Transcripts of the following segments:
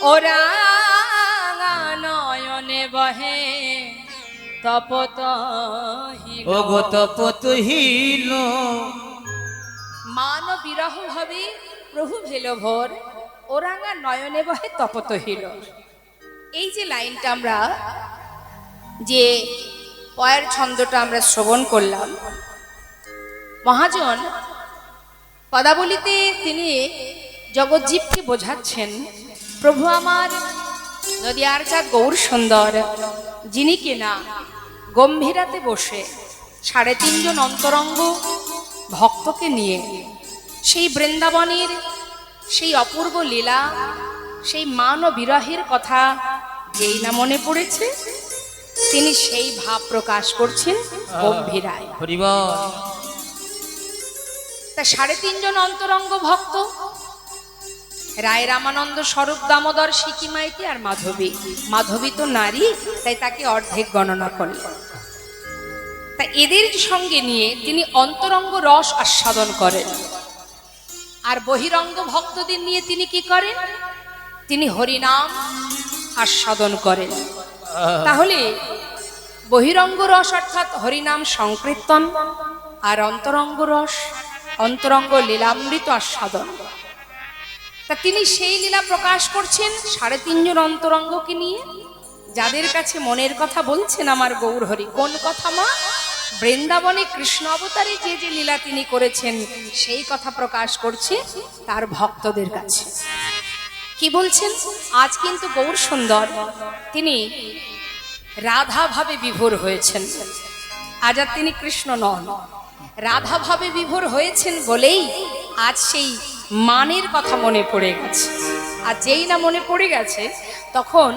ওরা নয়নে বহে তপত ও গো তপত হিল মান বিরহ হবে প্রভু ভেল ভোর ওরাঙা নয়নে বহে তপত হিল। এই যে লাইনটা আমরা যে পয়ের ছন্দটা আমরা শ্রবণ করলাম, মহাজন পদাবলিতে তিনি জগজ্জীবকে বোঝাচ্ছেন, প্রভু আমার নদিয়ার চাঁদ গৌর সুন্দর, যিনি কিনা গম্ভীরাতে বসে ৩.৫ জন অন্তরঙ্গ ভক্তকে নিয়ে সেই বৃন্দাবনের সেই অপূর্ব লীলা, সেই মান ও বিরহের কথা যেই না মনে পড়েছে, তিনি সেই ভাব প্রকাশ করছেন গম্ভীরায়। তা ৩.৫ জন অন্তরঙ্গ ভক্ত, রায় রামানন্দ, স্বরূপ দামোদর, সিকি মাইতি আর মাধবী। মাধবী তো নারী, তাই তাকে অর্ধেক গণনা করলেন। তা এদের সঙ্গে নিয়ে তিনি অন্তরঙ্গ রস আস্বাদন করেন, আর বহিরঙ্গ ভক্তদের নিয়ে তিনি কি করেন? তিনি হরিনাম আস্বাদন করেন। তাহলে বহিরঙ্গ রস অর্থাৎ হরিনাম সংকীর্তন, আর অন্তরঙ্গ রস অন্তরঙ্গ লীলামৃত আস্বাদন। তা তিনি সেই লীলা প্রকাশ করছেন ৩.৫ জন অন্তরঙ্গকে নিয়ে, যাদের কাছে মনের কথা বলছেন আমার গৌর হরি। কোন কথা মা? বৃন্দাবনে কৃষ্ণ অবতারে যে যে লীলা তিনি করেছেন সেই কথা প্রকাশ করছে তার ভক্তদের কাছে। কি বলছেন? আজ কিন্তু গৌর সুন্দর তিনি রাধা ভাবে বিভোর হয়েছেন। আজ আর তিনি কৃষ্ণ নন, রাধা ভাবে বিভোর হয়েছেন বলেই আজ সেই মানের কথা মনে পড়ে গেছে। আর যেই না মনে পড়ে গেছে, তখন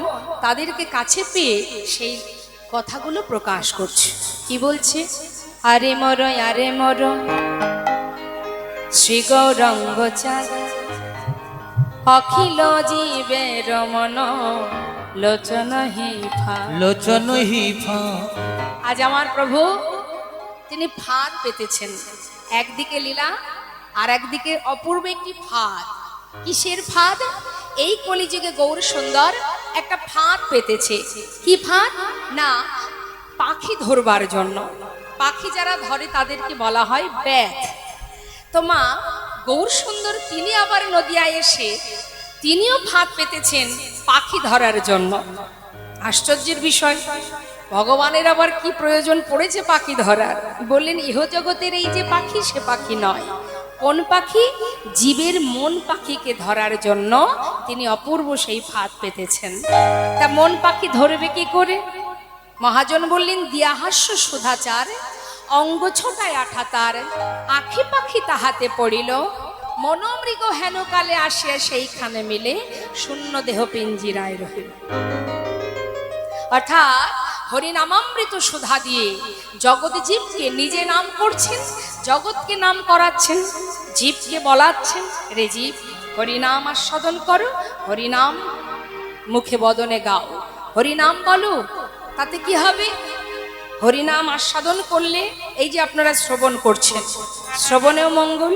তাদেরকে কাছে পেয়ে সেই কথাগুলো প্রকাশ করছে। কি বলছে? আরে মর আরে মর শ্রী গৌরঙ্গ চাঁদ অখিল জীবের মন লোচন হিফা লোচন হিফা। আজ আমার প্রভু তিনি ফাঁদ পেতেছেন, একদিকে লীলা আর একদিকে অপূর্ব একটি ফাঁদ। কিসের ফাঁদ? এই কলিযুগে গৌর সুন্দর একটা ফাঁদ পেতেছে। কি ফাঁদ? না, পাখি ধরবার জন্য। পাখি যারা ধরে তাদেরকে বলা হয় ব্যাধ। তো মা গৌর সুন্দর তিনি আবার নদিয়ায় এসে তিনিও ফাঁদ পেতেছেন পাখি ধরার জন্য। আশ্চর্যের বিষয়, ভগবানের আবার কি প্রয়োজন পড়েছে পাখি ধরার? বললেন ইহজগতের এই যে পাখি, সে পাখি নয়। কোন পাখি? জীবের মন পাখিকে ধরার জন্য তিনি অপূর্ব সেই ফাঁদ পেতেছেন। তা মন পাখি ধরবে কি করে? মহাজন বললেন দিয়াহাস্য সুধাচার অঙ্গ ছোটায় আঠা তার, আখি পাখি তাহাতে পড়িল মনোমৃগ হেন কালে আসিয়া সেইখানে মিলে শূন্য দেহ পিঞ্জিরায় রহিল। অর্থাৎ হরিনামামৃত সুধা দিয়ে জগৎ জীবকে নিজে নাম করছেন, জগৎকে নাম করাচ্ছেন, জীবকে বলাচ্ছেন রে জীব হরিনাম আস্বাদন করো, হরিনাম মুখে বদনে গাও, হরিনাম বলো। তাতে কি হবে? হরিনাম আস্বাদন করলে এই যে আপনারা শ্রবণ করছেন, শ্রবণেও মঙ্গল,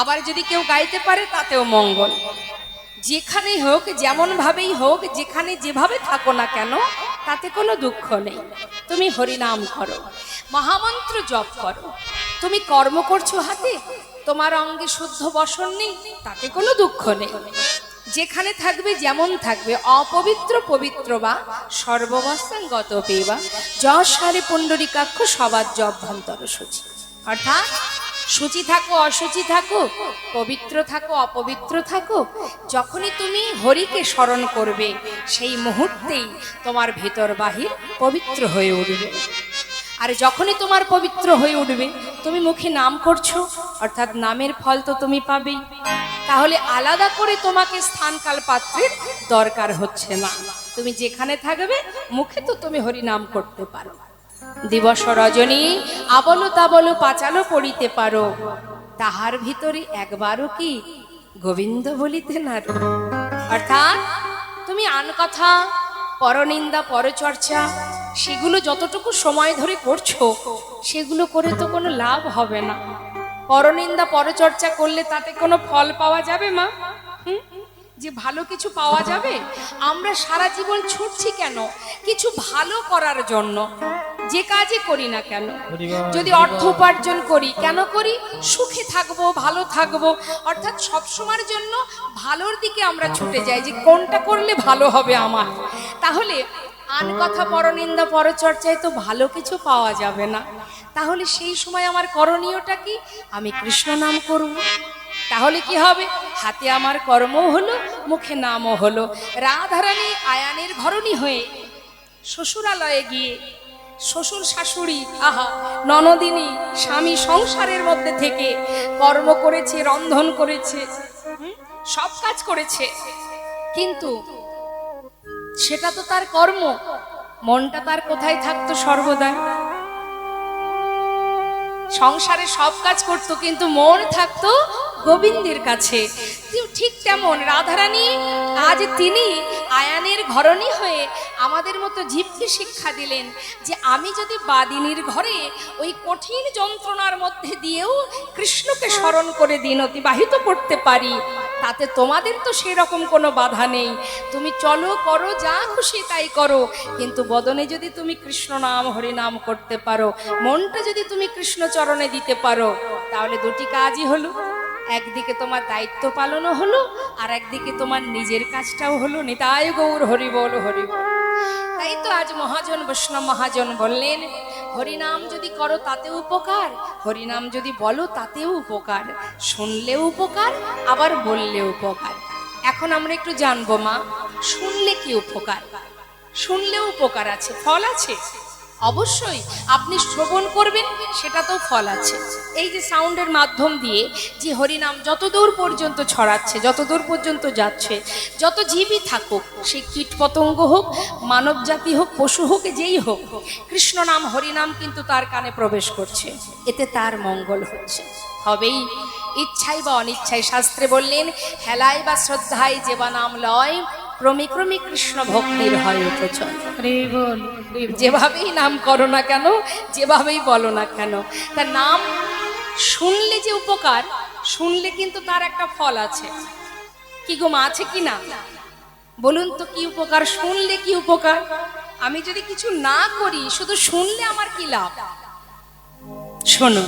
আবার যদি কেউ গাইতে পারে তাতেও মঙ্গল। যেখানেই হোক, যেমন ভাবেই হোক, যেখানে যেভাবে থাকো না কেন, তাতে কোনো দুঃখ নেই। তুমি হরিনাম করো, মহামন্ত্র জপ করো। তুমি কর্ম করছো হাতে, তোমার অঙ্গে শুদ্ধ বসন নেই, তাতে কোনো দুঃখ নেই। যেখানে থাকবে যেমন থাকবে, অপবিত্র পবিত্র বা সর্ববস্থাঙ্গত পেবা যশারে পুণ্ডরিকাক্ষ সবার অভ্যন্তর সূচি। অর্থাৎ শুচি থাকো অশুচি থাকো, পবিত্র থাকো অপবিত্র থাকো, যখনই তুমি হরিকে স্মরণ করবে সেই মুহূর্তেই তোমার ভেতর বাহির পবিত্র হয়ে উঠবে। আর যখনই তোমার পবিত্র হয়ে উঠবে, তুমি মুখে নাম করছো, অর্থাৎ নামের ফল তো তুমি পাবেই। তাহলে আলাদা করে তোমাকে স্থানকাল পাত্রের দরকার হচ্ছে না। তুমি যেখানে থাকবে মুখে তো তুমি হরি নাম করতে পারো। দিবস রজনী আবলো তাবলো পাচালো পড়িতে পারো, তাহার ভিতরে একবারও কি গোবিন্দ বলিতে না। অর্থাৎ তুমি আন কথা, পরনিন্দা, পরচর্চা, সেগুলো যতটুকু সময় ধরে করছো, সেগুলো করে তো কোনো লাভ হবে না। পরনিন্দা পরচর্চা করলে তাতে কোনো ফল পাওয়া যাবে মা? যে ভালো কিছু পাওয়া যাবে? আমরা সারা জীবন ছুটছি কেন? কিছু ভালো করার জন্য। যে কাজই করি না কেন, যদি অর্থ উপার্জন করি, কেন করি? সুখে থাকবো, ভালো থাকবো, অর্থাৎ সবসময়ের জন্য ভালোর দিকে আমরা ছুটে যাই, যে কোনটা করলে ভালো হবে আমার। তাহলে আন কথা পরনিন্দা পরচর্চায় তো ভালো কিছু পাওয়া যাবে না। তাহলে সেই সময় আমার করণীয়টা কি? আমি কৃষ্ণ নাম করব। তাহলে কি হবে? হাতে আমার কর্মও হলো, মুখে নামও হলো। রাধারানী আয়ানের ঘরণী হয়ে শ্বশুরালয়ে গিয়ে শ্বশুর শাশুড়ি, আহা, ননদিনী, স্বামী সংসারের মধ্যে থেকে কর্ম করেছে, রন্ধন করেছে, সব কাজ করেছে, কিন্তু সেটা তো তার কর্ম। মনটা তার কোথায় থাকতো সর্বদাই? সংসারে সব কাজ করতো, কিন্তু মন থাকতো গোবিন্দের কাছে। ঠিক তেমন রাধারানী আজ তিনি আয়ানের ঘরণী হয়ে আমাদের মতো জীবকে শিক্ষা দিলেন যে আমি যদি বাদিনীর ঘরে ওই কঠিন যন্ত্রণার মধ্যে দিয়েও কৃষ্ণকে স্মরণ করে দিন অতিবাহিত করতে পারি, তাতে তোমাদের তো সেই রকম কোনো বাধা নেই। তুমি চলো, করো, যা খুশি তাই করো, কিন্তু বদনে যদি তুমি কৃষ্ণ নাম হরিনাম করতে পারো, মনটা যদি তুমি কৃষ্ণ চরণে দিতে পারো, তাহলে দুটি কাজই হলো। একদিকে তোমার দায়িত্ব পালনও হলো, আর একদিকে তোমার নিজের কাজটাও হলো। নিতাই গৌর হরি বল, হরি বল। তাই তো আজ মহাজন বৈষ্ণব মহাজন বললেন, হরিনাম যদি করো তাতেও উপকার, হরিনাম যদি বলো তাতেও উপকার, শুনলেও উপকার, আবার বললেও উপকার। এখন আমরা একটু জানবো মা, শুনলে কি উপকার? শুনলেও উপকার আছে, ফল আছে। অবশ্যই আপনি শ্রবণ করবেন, সেটা তো ফল আছে। এই যে সাউন্ডের মাধ্যম দিয়ে যে হরিনাম যতদূর পর্যন্ত ছড়াচ্ছে, যতদূর পর্যন্ত যাচ্ছে, যত জীবই থাকুক, সে কীট পতঙ্গ হোক, মানব জাতি হোক, পশু হোক, যেই হোক, কৃষ্ণ নাম হরিনাম কিন্তু তার কানে প্রবেশ করছে, এতে তার মঙ্গল হচ্ছে। হবেই, ইচ্ছাই বা অনিচ্ছায়। শাস্ত্রে বললেন, হেলায় বা শ্রদ্ধায় যেবা নাম লয়, ক্রমে ক্রমে কৃষ্ণ ভক্তির হয় উপচয়। যেভাবেই নাম করো না কেন, যেভাবেই বলো না কেন, তার নাম শুনলে যে উপকার, শুনলে কিন্তু তার একটা ফল আছে। কি গো মা, আছে কি না? বলুন তো কি উপকার? শুনলে কি উপকার? আমি যদি কিছু না করি, শুধু শুনলে আমার কি লাভ? শোনো,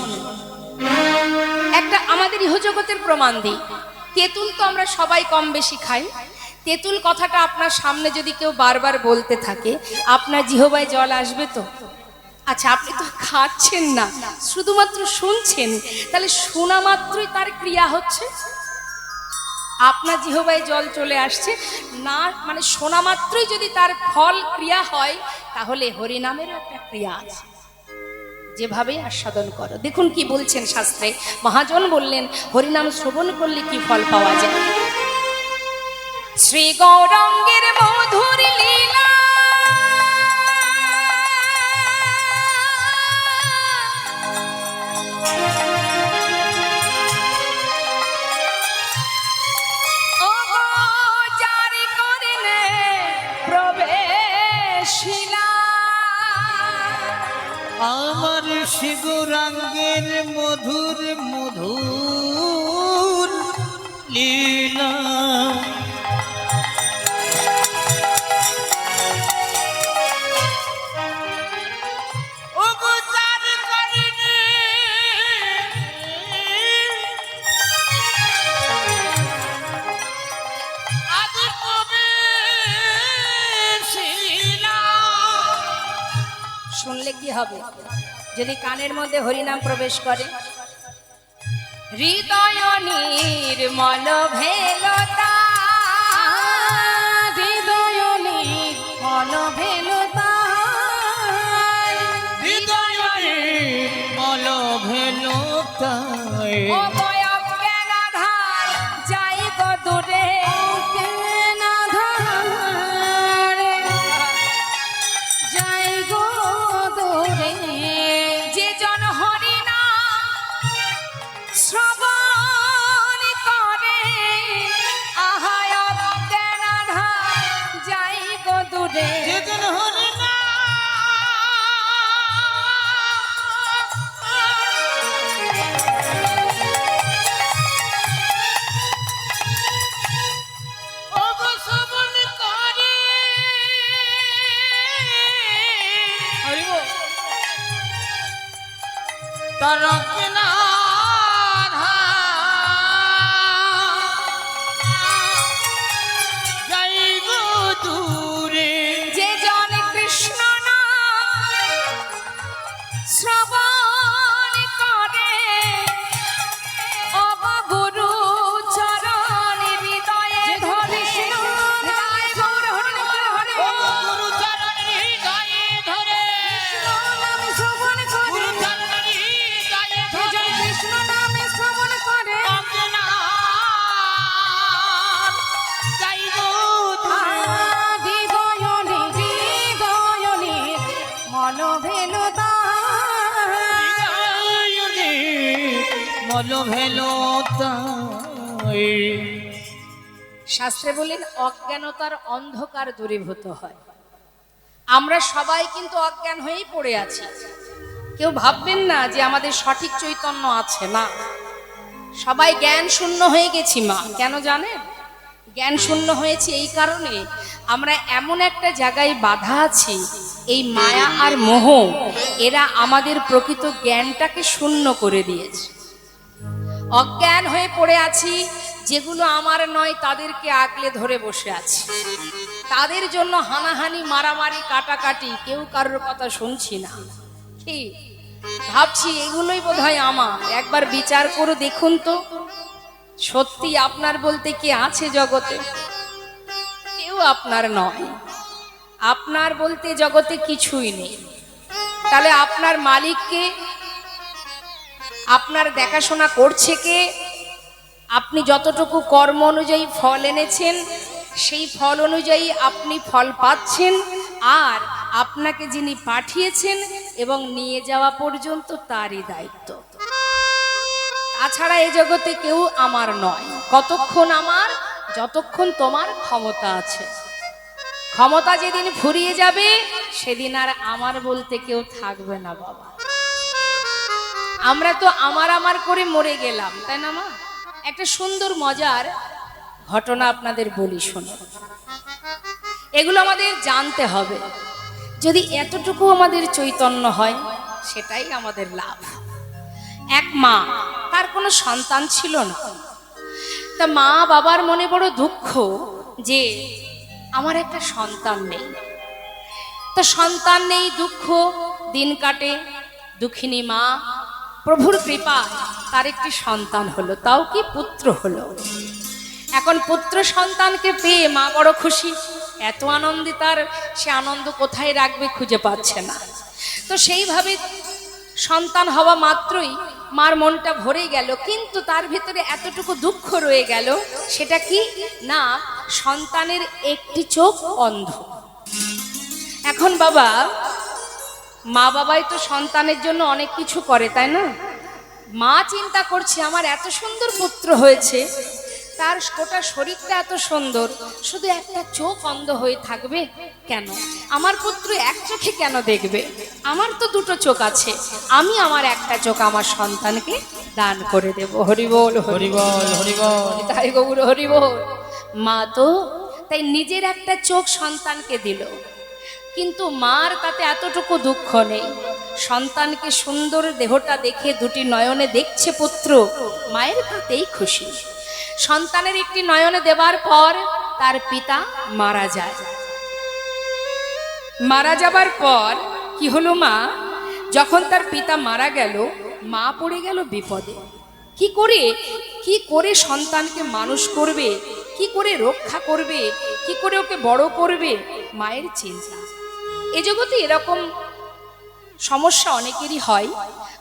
একটা আমাদের ইহজগতের প্রমাণ দিই। তেঁতুল তো আমরা সবাই কম বেশি খাই। তেঁতুল কথাটা আপনার সামনে যদি কেউ বারবার বলতে থাকে, আপনার জিহ্বায় জল আসবে তো? আচ্ছা, আপনি তো খাচ্ছেন না, শুধুমাত্র শুনছেন, তাহলে শোনা মাত্রই তার ক্রিয়া হচ্ছে। আপনার জিহ্বায় জল চলে আসছে না, মানে শোনা মাত্রই যদি তার ফল ক্রিয়া হয়, তাহলে হরিনামেরও একটা ক্রিয়া আছে। যেভাবেই আস্বাদন করো। দেখুন কি বলছেন শাস্ত্রে, মহাজন বললেন হরিনাম শ্রবণ করলে কি ফল পাওয়া যায়। শ্রী গৌরাঙ্গের মধুর লীলা, ও জারি করিলে প্রবেশিলা, আমার শিবরাঙ্গের মধুর মধুর লীলা, শুনলে কি হবে? যদি কানের মধ্যে হরিনাম প্রবেশ করে, হৃদয় নির্মল ভেলতা, হৃদয় নির্মল ভেলতা, হৃদয় নির্মল ভেলতা, ও বয়ক জ্ঞানাধার যাই গো দূরে, জ্ঞানাধার যাই গো দূরে, যে জন হরিনাম শ্রবণ করে, আহায় জ্ঞানাধার যাই গো দূরে, ভেলো তাই। শাস্ত্রে বলেন অজ্ঞানতার অন্ধকার দূরীভূত হয়। আমরা সবাই কিন্তু অজ্ঞান হয়েই পড়ে আছি। কেউ ভাববেন না যে আমাদের সঠিক চৈতন্য আছে, না, সবাই জ্ঞান শূন্য হয়ে গেছি। মা কেন জানেন? জ্ঞান শূন্য হয়েছে এই কারণে আমরা এমন একটা জায়গায় বাধা আছি, এই মায়া আর মোহ এরা আমাদের প্রকৃত জ্ঞানটাকে শূন্য করে দিয়েছে। অজ্ঞান হয়ে পড়ে আছি, যেগুলো আমার নয় তাদেরকে আগলে ধরে বসে আছি, তাদের জন্য হানাহানি, মারামারি, কাটাকাটি, কেউ কারোর কথা শুনছি না। কি ভাবছি এগুলোই বোধহয় আমার। একবার বিচার করে দেখুন তো, সত্যি আপনার বলতে কি আছে জগতে? কেউ আপনার নয়। আপনার বলতে জগতে কিছুই নেই। তাহলে আপনার মালিককে, আপনার দেখাশোনা করছে কে? আপনি যতটুকু কর্ম অনুযায়ী ফল এনেছেন, সেই ফল অনুযায়ী আপনি ফল পাচ্ছেন। আর আপনাকে যিনি পাঠিয়েছেন এবং নিয়ে যাওয়া পর্যন্ত তারই দায়িত্ব। তাছাড়া এই জগতে কেউ আমার নয়। কতক্ষণ আমার? যতক্ষণ তোমার ক্ষমতা আছে। ক্ষমতা যেদিন ফুরিয়ে যাবে, সেদিন আর আমার বলতে কেউ থাকবে না বাবা। আমরা তো আমার আমার করে মরে গেলাম, তাই না মা? একটা সুন্দর মজার ঘটনা আপনাদের বলি, শোনো। এগুলো আমাদের জানতে হবে। যদি এতটুকু আমাদের চৈতন্য হয়, সেটাই আমাদের লাভ। এক মা, তার কোনো সন্তান ছিল না। তা মা বাবার মনে বড় দুঃখ যে আমার একটা সন্তান নেই। তা সন্তান নেই, দুঃখ, দিন কাটে। দুঃখিনী মা প্রভুর কৃপা তার একটি সন্তান হলো, তাও কি পুত্র হলো। এখন পুত্র সন্তানকে পেয়ে মা বড় খুশি। এত আনন্দিত, তার সে আনন্দ কোথায় রাখবে খুঁজে পাচ্ছে না। তো সেইভাবে সন্তান হওয়া মাত্রই মার মনটা ভরে গেল, কিন্তু তার ভিতরে এতটুকু দুঃখ রয়ে গেল। সেটা কি না, সন্তানের একটি চোখ অন্ধ। এখন বাবা, মা বাবাই তো সন্তানের জন্য অনেক কিছু করে, তাই না? মা চিন্তা করছে আমার এত সুন্দর পুত্র হয়েছে, তার গোটা শরীরটা এত সুন্দর, শুধু একটা চোখ অন্ধ হয়ে থাকবে কেন? আমার পুত্র এক চোখে কেন দেখবে? আমার তো দুটো চোখ আছে, আমি আমার একটা চোখ আমার সন্তানকে দান করে দেব। হরি বল, হরি বল, হরি বল, তাই গৌর হরি বল। মা তো তাই নিজের একটা চোখ সন্তানকে দিল, কিন্তু মার তাতে এতটুকু দুঃখ নেই। সন্তানকে সুন্দর দেহটা দেখে দুটি নয়নে দেখছে পুত্র, মায়ের তাতেই খুশি। সন্তানের একটি নয়নে দেবার পর তার পিতা মারা যায়। মারা যাবার পর কি হলো মা? যখন তার পিতা মারা গেল, মা পড়ে গেল বিপদে। কি করে সন্তানকে মানুষ করবে, কি করে রক্ষা করবে, কি করে ওকে বড় করবে, মায়ের চিন্তা। এ জগতে এরকম সমস্যা অনেকেরই হয়।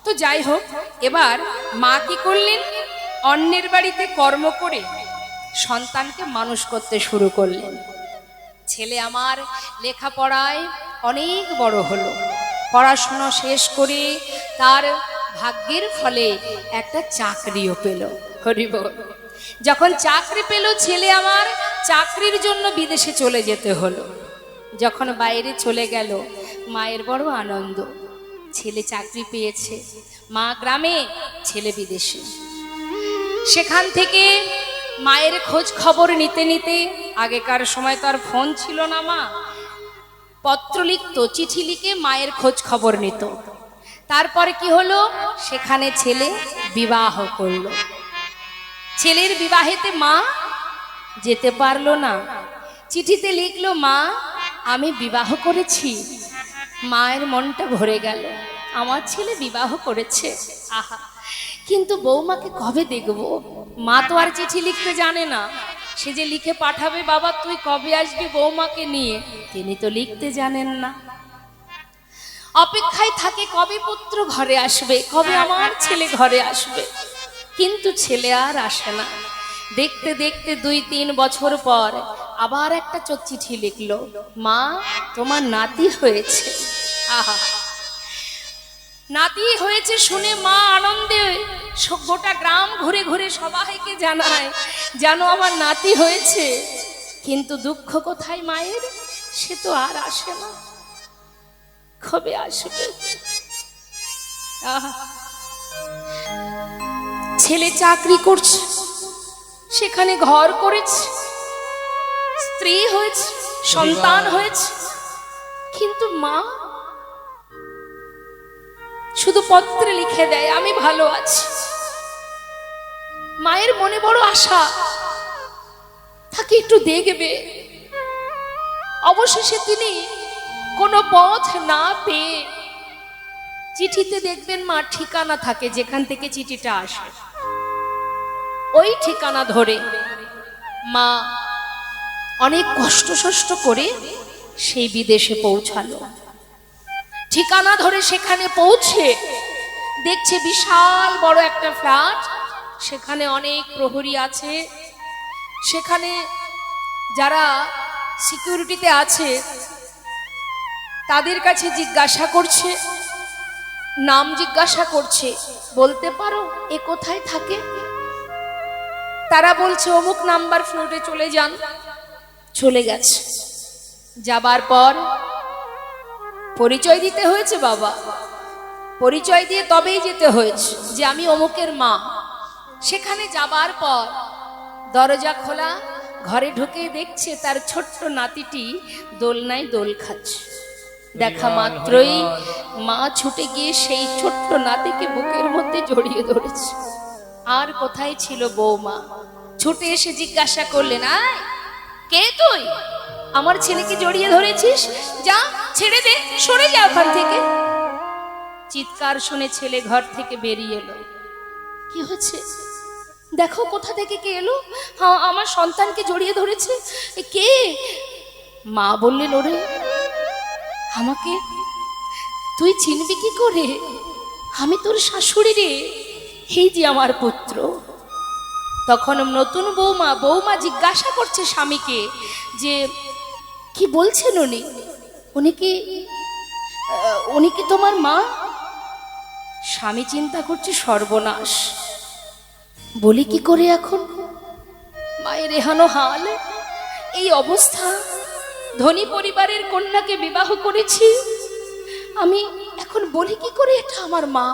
তো যাই হোক, এবার মা কি করলেন? অন্যের বাড়িতে কর্ম করে সন্তানকে মানুষ করতে শুরু করলেন। ছেলে আমার লেখাপড়ায় অনেক বড় হলো, পড়াশোনা শেষ করে তার ভাগ্যের ফলে একটা চাকরিও পেল। হরি বল। যখন চাকরি পেল ছেলে আমার, চাকরির জন্য বিদেশে চলে যেতে হলো। যখন বাইরে চলে গেল, মায়ের বড় আনন্দ, ছেলে চাকরি পেয়েছে। মা গ্রামে, ছেলে বিদেশে। সেখান থেকে মায়ের খোঁজ খবর নিতে নিতে, আগেকার সময় তো আর ফোন ছিল না, মা পত্র লিখত, চিঠি লিখে মায়ের খোঁজ খবর নিত। তারপরে কি হলো? সেখানে ছেলে বিবাহ করলো। ছেলের বিবাহেতে মা যেতে পারলো না। চিঠিতে লিখলো, মা আমি বিবাহ করেছি। মায়ের মনটা ভরে গেল, আমার ছেলে বিবাহ করেছে, আহা, কিন্তু বৌমাকে কবে দেখব? মা তো আর চিঠি লিখতে জানে না, সে যে লিখে পাঠাবে, বাবা তুই কবে আসবি বৌমাকে নিয়ে, তিনি তো লিখতে জানেন না। অপেক্ষায় থাকে কবে পুত্র ঘরে আসবে, কবে আমার ছেলে ঘরে আসবে, কিন্তু ছেলে আর আসে না। দেখতে দেখতে 2-3 বছর পর আবার একটা চিঠি লিখলো, মা তোমার নাতি হয়েছে। আহা, নাতি হয়েছে শুনে মা আনন্দে গোটা গ্রাম ঘুরে ঘুরে সবাইকে জানায়, জানো আমার নাতি হয়েছে। কিন্তু দুঃখ কোথায় মায়ের, সে তো আর আসে না, কবে আসবে। ছেলে চাকরি করছে, সেখানে ঘর করেছে, স্ত্রী হয়েছে, সন্তান হয়েছে, কিন্তু মা শুধু পত্রে লিখে দেয় আমি ভালো আছি। মায়ের মনে বড় আশা, তাকে একটু দেখবে। অবশেষে তিনি কোনো পথ না পেয়ে চিঠিতে দেখবেন মা ঠিকানা থাকে, যেখান থেকে চিঠিটা আসে ওই ঠিকানা ধরে মা অনেক কষ্ট করে সেই বিদেশে পৌঁছালো। ঠিকানা ধরে সেখানে পৌঁছে দেখছে বিশাল বড় একটা ফ্ল্যাট, সেখানে অনেক প্রহরী আছে, সেখানে যারা সিকিউরিটিতে আছে তাদের কাছে জিজ্ঞাসা করছে, নাম জিজ্ঞাসা করছে, বলতে পারো এ কোথায় থাকে? তারা বলছে অমুক নাম্বার ফ্লোরে চলে যান। চলে গেছে, যাবার পর পরিচয় দিতে হয়েছে বাবা, পরিচয় দিয়ে তবেই যেতে হয়েছে যে আমি অমুকের মা। সেখানে যাবার পর দরজা খোলা, ঘরে ঢুকে দেখছে তার ছোট্ট নাতিটি দোলনায় দোল খাচ্ছে। দেখা মাত্রই মা ছুটে গিয়ে সেই ছোট্ট নাতিকে বুকের মধ্যে জড়িয়ে ধরেছে। আর কোথায় ছিল বৌমা, ছুটে এসে জিজ্ঞাসা করলেন, আয় কে তুই, আমার ছেলেকে জড়িয়ে ধরেছিস, যা ছেড়ে দে, সরে যা ওখান থেকে। চিৎকার শুনে ছেলে ঘর থেকে বেরিয়ে এলো। কি হচ্ছে দেখো, কোথা থেকে কে এলো, আমার সন্তানকে জড়িয়ে ধরেছে, কে? মা বললেন, ওরে আমাকে তুই চিনবি কি করে, আমি তোর শাশুড়ি রে, এই যে আমার পুত্র। তখন নতুন বৌমা জিজ্ঞাসা করছে স্বামীকে যে কি বলছেন উনি কি তোমার মা? স্বামী চিন্তা করছে সর্বনাশ, বলি কি করে এখন, মায়ের এহানো হাল, এই অবস্থা, ধনী পরিবারের কন্যাকে বিবাহ করেছি আমি, এখন বলি কি করে এটা আমার মা,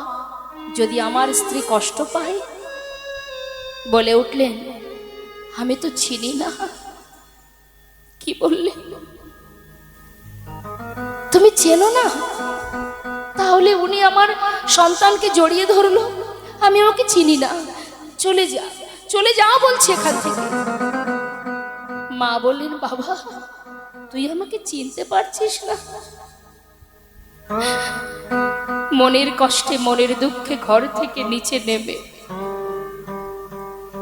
যদি আমার স্ত্রী কষ্ট পায়। বলে উঠলেন, আমি তো চিনি না। কি বললে, তুমি চেনো না? তাহলে উনি আমার সন্তানকে জড়িয়ে ধরলো, আমি ওকে চিনি না, চলে যা বলছে এখান থেকে। মা বললেন, বাবা তুই আমাকে চিনতে পারছিস না? মনের কষ্টে মনের দুঃখে ঘর থেকে নিচে নেমে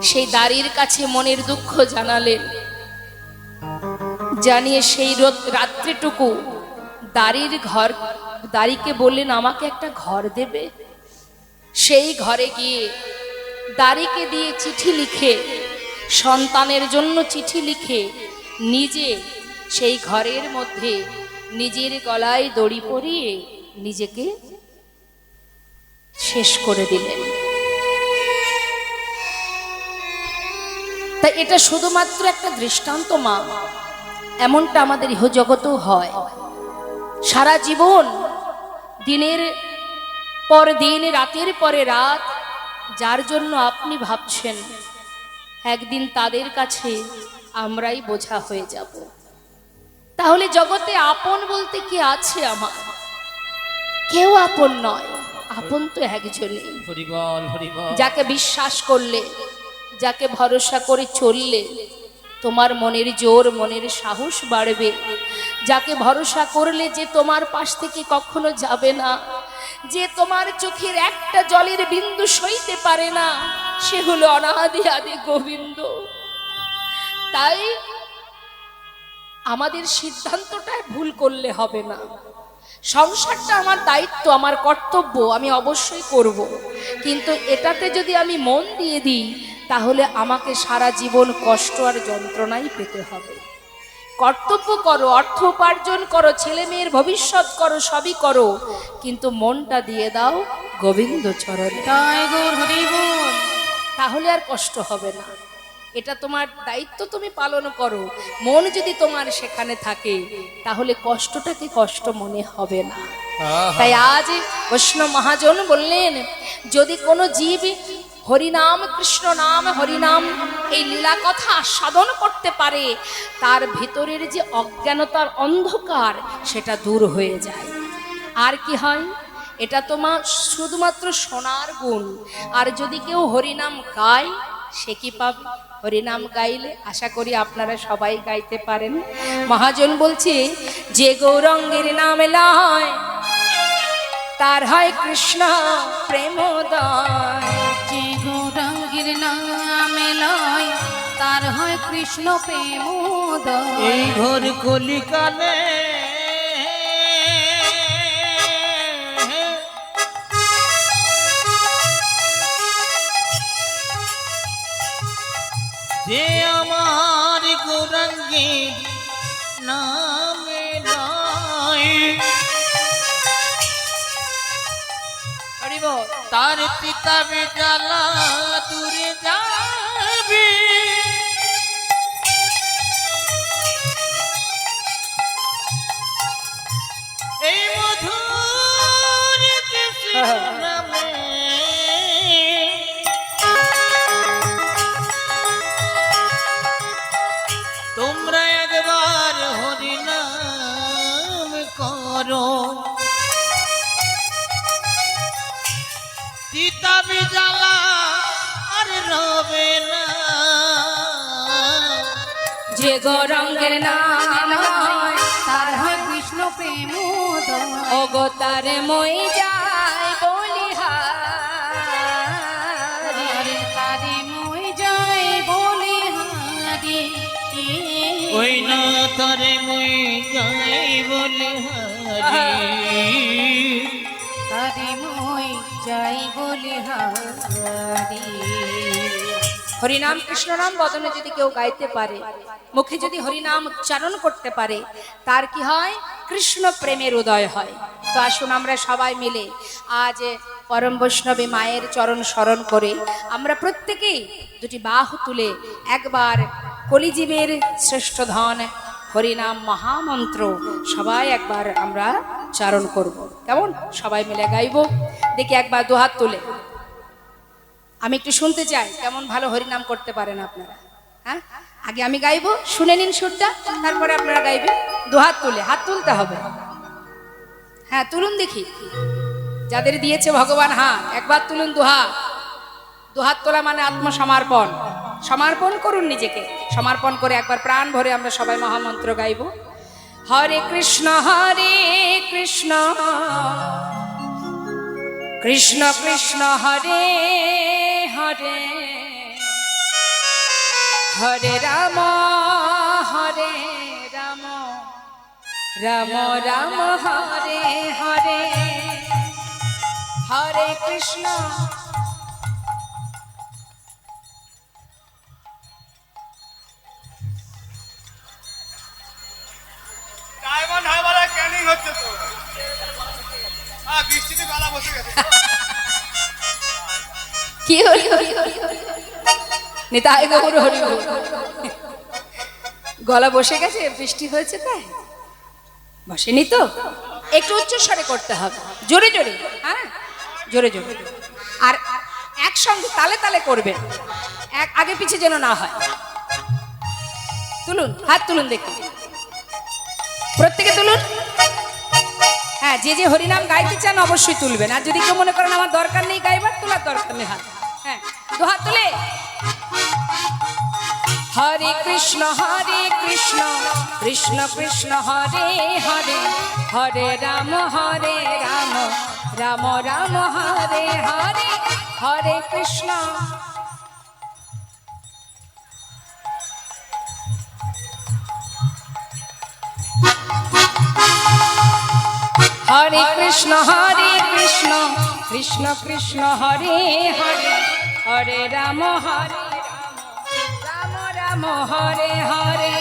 সেই দাঁড়ির কাছে মনের দুঃখ জানালেন। জানিয়ে সেই রাত্রিটুকু দাঁড়িকে বললেন, আমাকে একটা ঘর দেবে। সেই ঘরে গিয়ে দাঁড়িকে দিয়ে চিঠি লিখে, সন্তানের জন্য চিঠি লিখে নিজে সেই ঘরের মধ্যে নিজের গলায় দড়ি পরিয়ে নিজেকে শেষ করে দিলেন। তাই এটা শুধুমাত্র একটা দৃষ্টান্ত মা, এমনটা আমাদের ইহজগতেও হয়। সারা জীবন দিনের পর দিন, রাতের পরে রাত যার জন্য আপনি ভাবছেন, একদিন তাদের কাছে আমরাই বোঝা হয়ে যাব। তাহলে জগতে আপন বলতে কি আছে আমার? কেউ আপন নয়, আপন তো একজনই, যাকে বিশ্বাস করলে, যাকে ভরসা করে চললে তোমার মনের জোর, মনের সাহস বাড়বে। যাকে ভরসা করলে যে তোমার পাশ থেকে কখনো যাবে না, যে তোমার চোখের একটা জলের বিন্দু সইতে পারে না, সে হলো অনাদি আদি গোবিন্দ। তাই আমাদের সিদ্ধান্তটা ভুল করলে হবে না। সংসারটা আমার দায়িত্ব, আমার কর্তব্য, আমি অবশ্যই করব, কিন্তু এটাতে যদি আমি মন দিয়ে দিই তাহলে আমাকে সারা জীবন কষ্ট আর যন্ত্রণাই পেতে হবে। কর্তব্য করো, অর্থ উপার্জন করো, ছেলে মেয়ের ভবিষ্যৎ করো, সবই করো, কিন্তু মনটা দিয়ে দাও গোবিন্দ চরণে। তাই গৌর হরি বল। তাহলে আর কষ্ট হবে না। এটা তোমার দায়িত্ব, তুমি পালন করো। মন যদি তোমার সেখানে থাকে তাহলে কষ্টটাকে কষ্ট মনে হবে না। তাই আজ বৈষ্ণব মহাজন বললেন, যদি কোনো জীব হরিনাম, কৃষ্ণ নাম, হরিনাম এই লীলা কথা সাধন করতে পারে, তার ভিতরের যে অজ্ঞানতার অন্ধকার সেটা দূর হয়ে যায়। আর কি হয়, এটা তোমার শুধুমাত্র শোনার গুণ। আর যদি কেউ হরিনাম গায়, সে কি পাবে? হরিনাম গাইলে আশা করি আপনারা সবাই গাইতে পারেন। মহাজন বলছে, যে গৌরঙ্গের নাম লয় তার হয় কৃষ্ণ প্রেমোদয়। যে গৌরাঙ্গের নামে লয় তার হয় কৃষ্ণ প্রেমোদয়। এই ঘোর কলিকালে যে আমার গৌরাঙ্গের নামে লয় হরি বল। তার পিতা বেজালা দূরে যাবে। এই মধুর কৃষ্ণ নামে তোমরা একবার হরিনাম করো, পিতা বিজালা আর রবে না। যে গৌরঙ্গের নাম লয় তার হয় কৃষ্ণ প্রেমোদয়। ওগো তার মই যায় বলিহারি। তারে মই যাই বলে হারি। ওই না তারে মই যাই বলে হারি। তারে মই যাই বলে হারি। হরিনাম কৃষ্ণ নাম বদনে যদি কেউ গাইতে পারে, মুখে যদি হরিনাম উচ্চারণ করতে পারে, তার কি হয়? কৃষ্ণ প্রেমের উদয় হয়। তো আসুন আমরা সবাই মিলে আজ পরম বৈষ্ণবী মায়ের চরণ স্মরণ করে আমরা প্রত্যেকেই দুটি বাহু তুলে একবার কলিজীবের শ্রেষ্ঠ ধন হরিনাম মহামন্ত্র সবাই একবার আমরা উচ্চারণ করব। কেমন? সবাই মিলে গাইব। দেখি একবার দুহাত তুলে। আমি একটু শুনতে চাই কেমন ভালো হরিনাম করতে পারেন আপনারা। হ্যাঁ, আগে আমি গাইবো, শুনে নিন সুরটা, তারপরে আপনারা গাইবেন। দুহাত তুলে, হাত তুলতে হবে। হ্যাঁ, তুলুন দেখি। যাদের দিয়েছে ভগবান হাত, একবার তুলুন দুহাত। দুহাত তোলা মানে আত্মসমর্পণ। সমর্পণ করুন নিজেকে, সমর্পণ করে একবার প্রাণ ভরে আমরা সবাই মহামন্ত্র গাইব। হরে কৃষ্ণ কৃষ্ণ কৃষ্ণ কৃষ্ণ হরে হরে, হরে রাম রাম রাম হরে হরে, হরে কৃষ্ণ। ডায়মন্ড হারবারে ক্যানিং হচ্ছে তো। বৃষ্টিতে গলা বসে গেছে। কি হরি হরি নিতাই গৌর হরি হরি। গলা বসে গেছে, বৃষ্টি হয়েছে তাই? বসেনি তো, একটু উচ্চস্বরে করতে হবে, জোরে জোরে। হ্যাঁ, জোরে জোরে। আর একসঙ্গে তালে তালে করবে, এক আগে পিছে যেন না হয়। তুলুন, হাত তুলুন দেখি, প্রত্যেকে তুলুন। হ্যাঁ, যে যে হরিনাম গাইতে চান অবশ্যই তুলবেন। আর যদি কেউ মনে করেন আমার দরকার নেই গাইবার, তোলার দরকার নেই, হাত। হ্যাঁ, দু হাত তুলে। হরে কৃষ্ণ কৃষ্ণ কৃষ্ণ হরে হরে, হরে রাম রাম রাম হরে হরে, হরে কৃষ্ণ। হরে কৃষ্ণ কৃষ্ণ কৃষ্ণ হরে হরে, হরে রাম রাম রাম হরে হরে,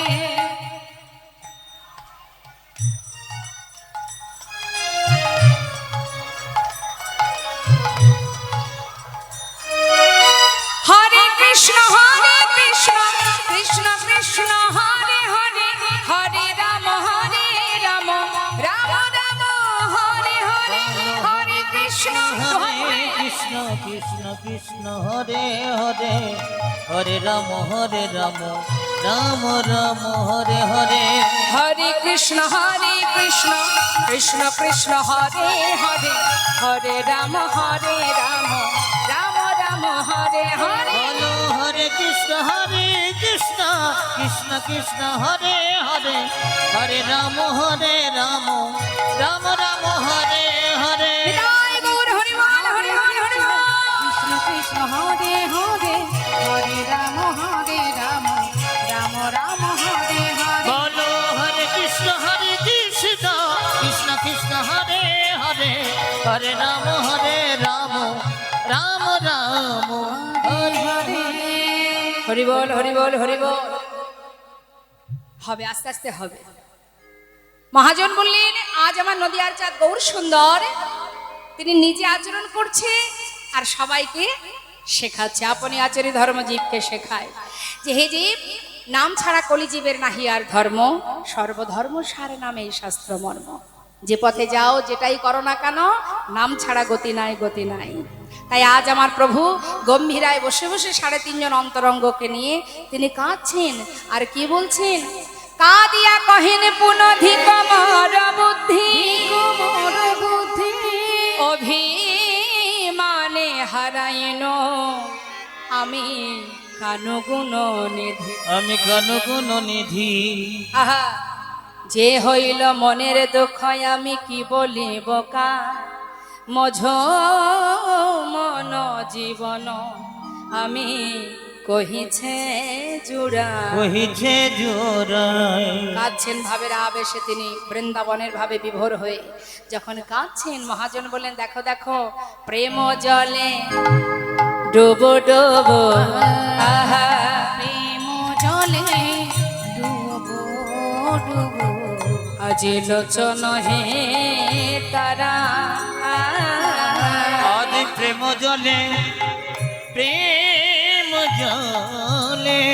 হরে হরে রাম রাম রাম হরে হরে হরে কৃষ্ণ কৃষ্ণ কৃষ্ণ হরে হরে হরে রাম রাম রাম হরে হরে বলো হরে কৃষ্ণ কৃষ্ণ কৃষ্ণ হরে হরে হরে রাম রাম রাম হরে হরে বিদায় গৌর হরি বল হরি হরি হরি বল। কৃষ্ণ কৃষ্ণ হরে হরে হরে রাম রাম রাম হরে হরে বলো হরে কৃষ্ণ কৃষ্ণ কৃষ্ণ হরে হরে হরে রাম রাম রাম হরে হরে হরি বল হরি বল হরি বল। হবে আস্তে আস্তে হবে। মহাজন বললেন আজ আমার নদিয়ার চাঁদ গৌর সুন্দর তিনি নিজে আচরণ করছে আর সবাইকে শেখাচ্ছে। আপনি আচরি ধর্ম জীবকে শেখায় যে হে জীব নাম ছাড়া কলিজীবের নাহি আর ধর্ম, সর্বধর্ম সার নামে শাস্ত্র মর্ম। যে পথে যাও যেটাই করো না কেন নাম ছাড়া গতি নাই গতি নাই। তাই আজ আমার প্রভু গম্ভীরায় বসে বসে 3.5 জন অন্তরঙ্গকে নিয়ে তিনি কাঁদছেন আর কি বলছেন, কাঁদিয়া কহেন পুনধিক মর বুদ্ধি মোর বুদ্ধি অভিমানে হারাইন আমি কানু গুণ নিধি। আমি গুণ নিধি আহা যে হইল মনের দুঃখ আমি কি বলিব কা মঝ মন জীবন আমি কহিছে জুড়া। কহিছে জোড়ায় কাঁদছেন ভাবের আবেশে তিনি বৃন্দাবনের ভাবে বিভোর হয়ে যখন কাঁদছেন মহাজন বললেন দেখো দেখো প্রেম জলে ডুবো ডুবো আহা প্রেম জলে ডুবো ডুবো আজি লোচন হে তারা আদি প্রেম জলে প্রেম জলে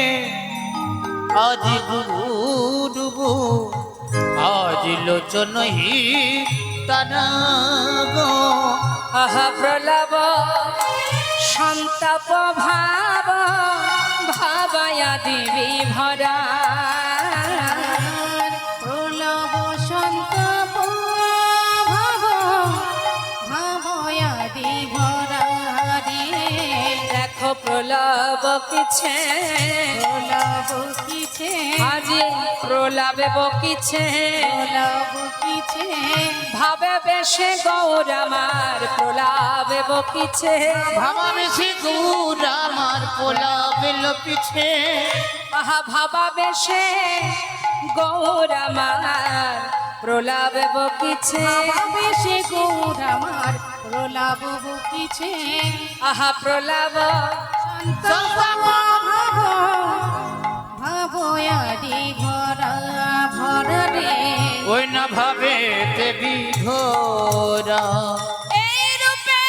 আজি ডুবু ডুবু আজি লোচন হি তারা গো আহা প্রলব সন্তাপ ভাব ভাবায়া দেবী ভরা প্রলব সন্তপ ভাব ভাবয়াদি ভরা রে দেখো প্রলব কিছে প্রলব কিছে আজি প্রলাবে বকিছে প্রলব কিছে ভাবে বেশে গৌর আমার প্রলাবে বকিছে ভাবা বেশি দূর আমার পোলা বেল পিছে আহা ভাবা বেশে গৌর আমার প্রলাবে বকিছে ভাবে সে গৌর আমার প্রলব কিছে আহা প্রলাব সন্তপ ভাব ভাবয়াদি ভরা ভরা রে ওই না ভাবে তে বিধোরা এই রূপে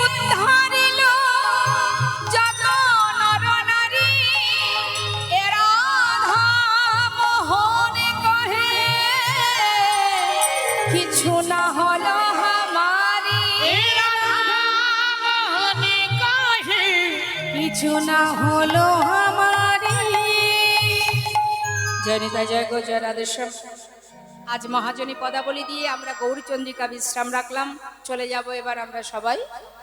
উদ্ধারিল যত নর নারী এরা মোহনে কহে কিছু না হলো আমারি কিছু না হলো আমারি জয়নিতা জয় গো জয় রাধেশ্যাম। আজ মহাজনী পদাবলী দিয়ে আমরা গৌরচন্দ্রিকা বিশ্রাম রাখলাম। চলে যাব এবার আমরা সবাই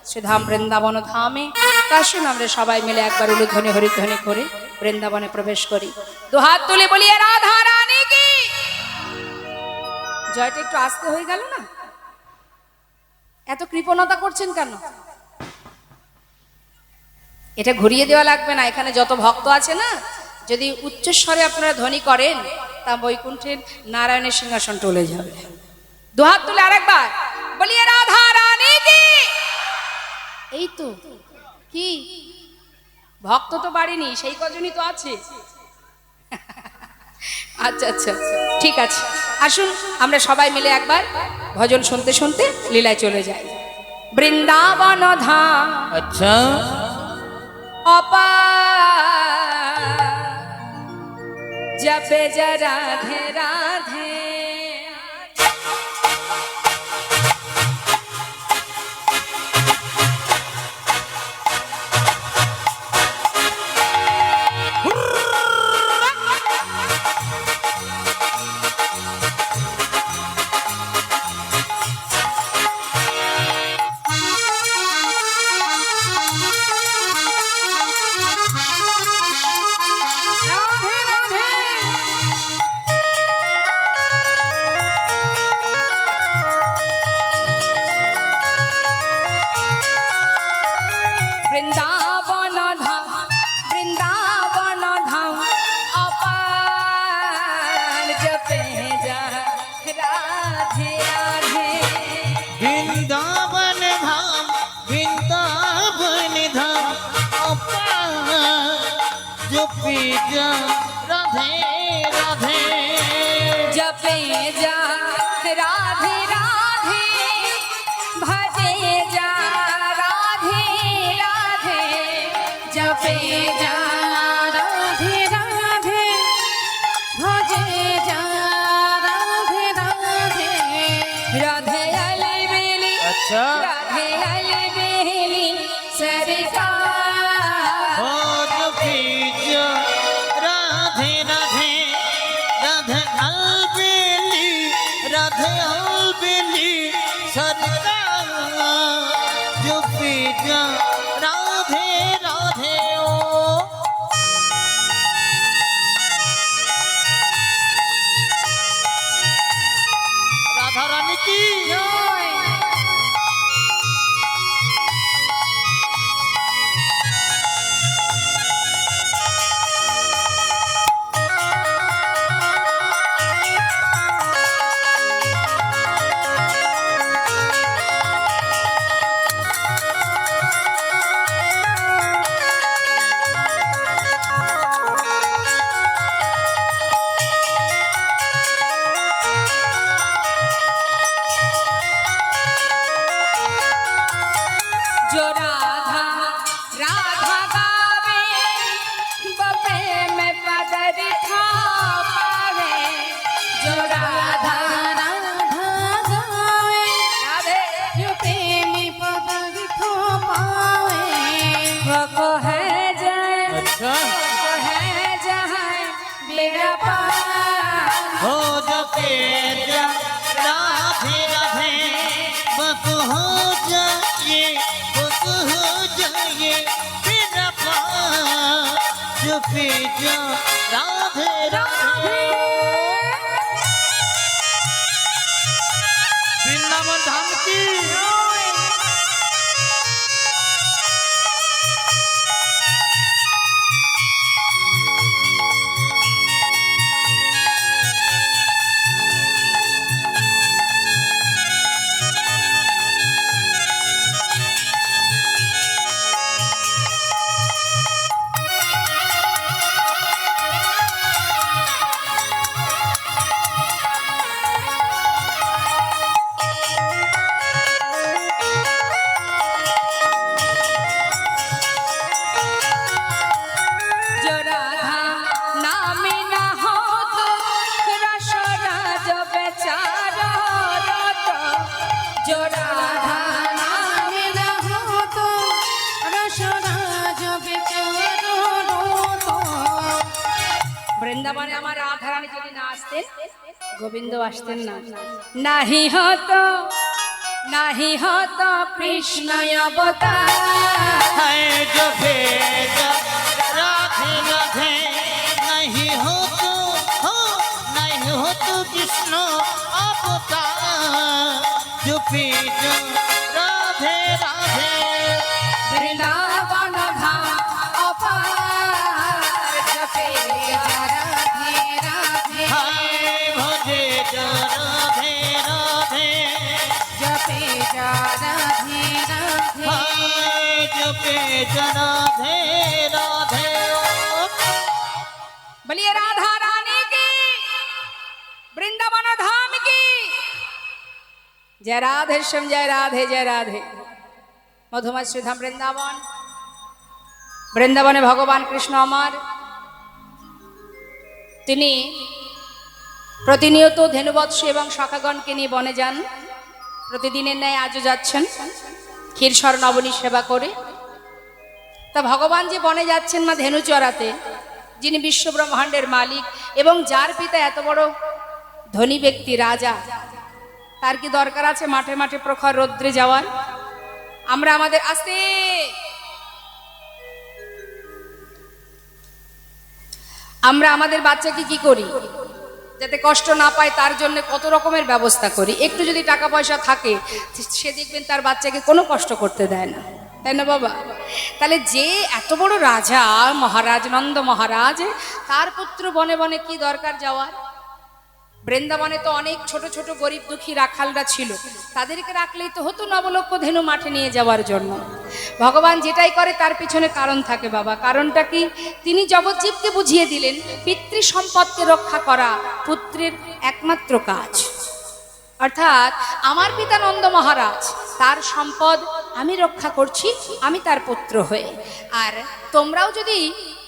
শ্রীধাম বৃন্দাবন ধামে। আসুন আমরা সবাই মিলে একবার উলুধ্বনি হরিধ্বনি করে বৃন্দাবনে প্রবেশ করি। দুহাত তুলে বলি রাধা রানী কি জয়টা একটু আস্তে হয়ে গেল না? এত কৃপণতা করছেন কেন? এটা ঘুরিয়ে দেওয়া লাগবে না। এখানে যত ভক্ত আছে না, যদি উচ্চস্বরে আপনারা ধ্বনি করেন তা বৈকুণ্ঠের নারায়ণের সিংহাসন টলে যাবে। দুহাত তুলে আরেকবার বলিয়ে রাধা রানী কি। এই তো কি ভক্ত তো বাড়িনি, সেই কজনই তো আছে। আচ্ছা আচ্ছা ঠিক আছে, আসুন আমরা সবাই মিলে একবার ভজন শুনতে শুনতে লীলায় চলে যাই। বৃন্দাবন ধাম আচ্ছা অপা জপে যা রাধে রাধে জপি যা রাধে রাধে जपे जा राधे राधे भजे जा राधे राधे जपे जा राधे राधे भजे जा राधे राधे राधे अलबेली अच्छा राधे अलबेली सरकार हो जपी जा राधे राधे राधे अलबेली राधे अलबेली सरकार जपी जा राधे राधे ओ राधा रानी की जो राधा राधा गावे बपे में पदर खा पावे जो राधा राधा गावे राधे जो प्रेमी पद खो पावे वो है जय अच्छा वो है जहाँ बेड़ा पार हो जपे जा राधे राधे बस हो जाइए बस हो जाइए तेरा पार जपे जा राधे राधे वृंदावन धाम की जो राधा नाम न हो तो रस राज बेचारा रत जो राधा नाम न हो तो रसराज बेचारो तो বৃন্দাবনে আমার রাধা রানী যদি না আসতেন গোবিন্দ আসতেন না নাহি হতো কৃষ্ণ অবতার है जो भेजा राधे राधे नहीं हो तो कृष्ण अवतार जो भेजा राधे राधे বৃন্দাবন ধাম অপার জপে राधे राधे हाय भजे जा राधे राधे जपे जा राधे राधे हाय जपे जा राधे राधे बोलिए राधा रानी की वृंदावन धाम की जय राधे श्याम जय राधे मधुमय श्रीधाम বৃন্দাবন বৃন্দাবনে ভগবান কৃষ্ণ আমার তিনি প্রতিনিয়ত ধেনুবৎস এবং সখাগণকে নিয়ে বনে যান প্রতিদিনের ন্যায় আজও যাচ্ছেন ক্ষীরসর নবনী সেবা করে তা ভগবান যে বনে যাচ্ছেন মা ধেনু চড়াতে যিনি বিশ্ব ব্রহ্মাণ্ডের মালিক এবং যার পিতা এত বড় ধনী ব্যক্তি রাজা তার কি দরকার আছে মাঠে মাঠে প্রখর রৌদ্রে যাওয়ার আমরা আমাদের আস্তে আমরা আমাদের বাচ্চাকে কি করি যাতে কষ্ট না পায় তার জন্য কত রকমের ব্যবস্থা করি একটু যদি টাকা পয়সা থাকে সে দেখবেন তার বাচ্চাকে কোনো কষ্ট করতে দেয় না তাই না বাবা তাহলে যে এত বড় রাজা মহারাজ নন্দ মহারাজ তার পুত্র বনে বনে কি দরকার যাওয়ার বৃন্দাবনে তো অনেক ছোট ছোট গরিব দুঃখী রাখালরা ছিল, তাদেরকে রাখলেই তো হতো নবলক্ষ ধেনু মাঠে নিয়ে যাওয়ার জন্য। ভগবান যেটাই করে তার পিছনে কারণ থাকে বাবা। কারণটা কি? তিনি জগৎজীবকে বুঝিয়ে দিলেন পিতৃ সম্পদকে রক্ষা করা পুত্রের একমাত্র কাজ। অর্থাৎ আমার পিতা নন্দ মহারাজ, তার সম্পদ আমি রক্ষা করছি, আমি তার পুত্র হয়ে। আর তোমরাও যদি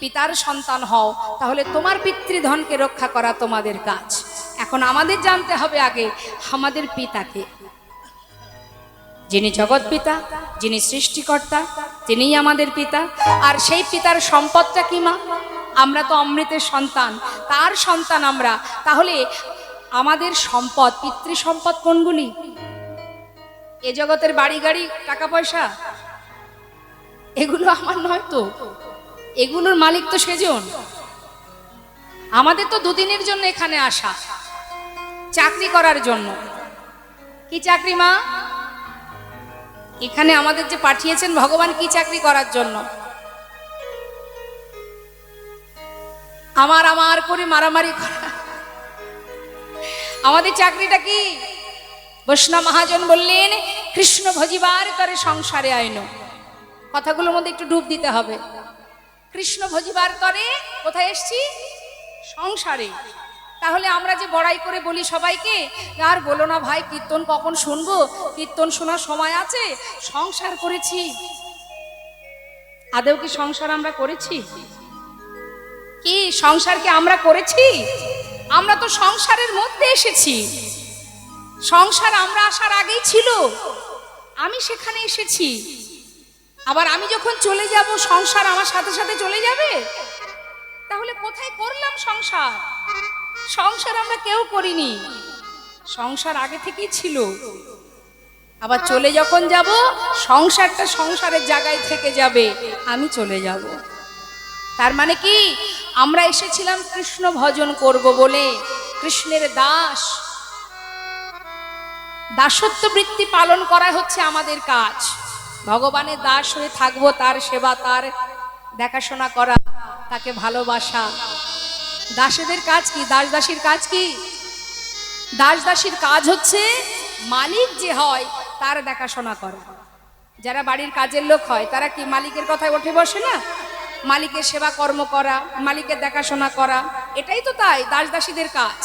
পিতার সন্তান হও তাহলে তোমার পিতৃধনকে রক্ষা করা তোমাদের কাজ। এখন আমাদের জানতে হবে আগে আমাদের পিতাকে, যিনি জগৎ পিতা, যিনি সৃষ্টিকর্তা, তিনিই আমাদের পিতা। আর সেই পিতার সম্পদটা কি মা? আমরা তো অমৃতের সন্তান, তার সন্তান আমরা। তাহলে আমাদের সম্পদ, পিতৃ সম্পদ কোনগুলি? এ জগতের বাড়ি গাড়ি টাকা পয়সা, এগুলো আমার নয় তো, এগুলোর মালিক তো সেজন। আমাদের তো দুদিনের জন্য এখানে আসা, চাকরি করার জন্য। কি চাকরি মা? এখানে আমাদের যে পাঠিয়েছেন ভগবান, কি চাকরি করার জন্য? আমার আমার করে মারামারি করা। আমাদের চাকরিটা কি? বৈষ্ণব মহাজন বললেন কৃষ্ণ ভজিবার করে সংসারে আইন। কথাগুলোর মধ্যে একটু ডুব দিতে হবে। কৃষ্ণ ভজিবার করে কোথায় এসছি? সংসারে। তাহলে আমরা যে বড়াই করে বলি সবাইকে, আর বলো না ভাই কীর্তন কখন শুনবো, কীর্তন শোনার সময় আছে, সংসার করেছি। আদৌ কি সংসার আমরা করেছি? কি সংসার কি আমরা করেছি? আমরা তো সংসারের মধ্যে এসেছি। সংসার আমরা আসার আগেই ছিল, আমি সেখানে এসেছি। আবার আমি যখন চলে যাব সংসার আমার সাথে সাথে চলে যাবে। তাহলে কোথায় করলাম সংসার? সংসার আমরা কেউ করিনি, সংসার আগে থেকেই ছিল। আবার চলে যখন যাব সংসারটা সংসারের জায়গায় থেকে যাবে, আমি চলে যাব। তার মানে কি? আমরা এসেছিলাম কৃষ্ণ ভজন করব বলে, কৃষ্ণের দাস। দাসত্ব বৃত্তি পালন করা হচ্ছে আমাদের কাজ। ভগবানের দাস হয়ে থাকবো, তার সেবা, তার দেখাশোনা করা, তাকে ভালোবাসা। দাসেদের কাজ কি? দাস দাসীর কাজ কি? দাস দাসীর কাজ হচ্ছে মালিক যে হয় তার দেখাশোনা করা। যারা বাড়ির কাজের লোক হয় তারা কি মালিকের কথায় উঠে বসে না? মালিকের সেবা কর্ম করা, মালিকের দেখাশোনা করা, এটাই তো তাই দাস দাসীদের কাজ।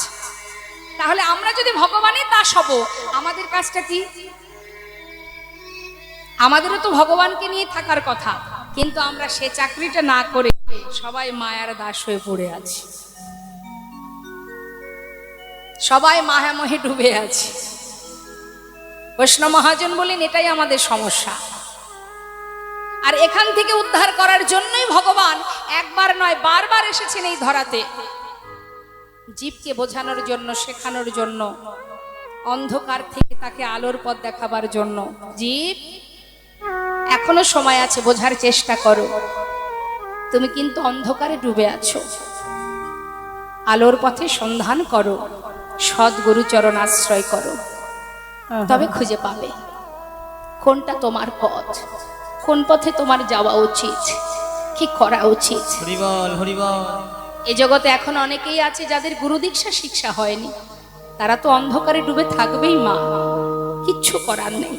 তাহলে আমরা যদি ভগবানের দাস হব, আমাদের কাজটা কি? আমাদেরও তো ভগবানকে নিয়ে থাকার কথা, কিন্তু আমরা সে চাকরিটা না করে সবাই মায়ার দাস হয়ে পড়ে আছি, সবাই মায়ামহে ডুবে আছি। বৈষ্ণব মহাজন বলেন এটাই আমাদের সমস্যা। আর এখান থেকে উদ্ধার করার জন্যই ভগবান একবার নয় বারবার এসেছেন এই ধরাতে, জীবকে বোঝানোর জন্য, শেখানোর জন্য, অন্ধকার থেকে তাকে আলোর পথ দেখাবার জন্য। জীব, এখনো সময় আছে, বোঝার চেষ্টা করো। তুমি কিন্তু অন্ধকারে ডুবে আছো, আলোর পথে সন্ধান করো, সদ্গুরু চরণ আশ্রয় করো, তবে খুঁজে পাবে কোনটা তোমার পথ, কোন পথে তোমার যাওয়া উচিত, কি করা উচিত। হরিবল হরিবল। এ জগতে এখন অনেকেই আছে যাদের গুরু দীক্ষা শিক্ষা হয়নি, তারা তো অন্ধকারে ডুবে থাকবেই মা, কিচ্ছু করার নেই।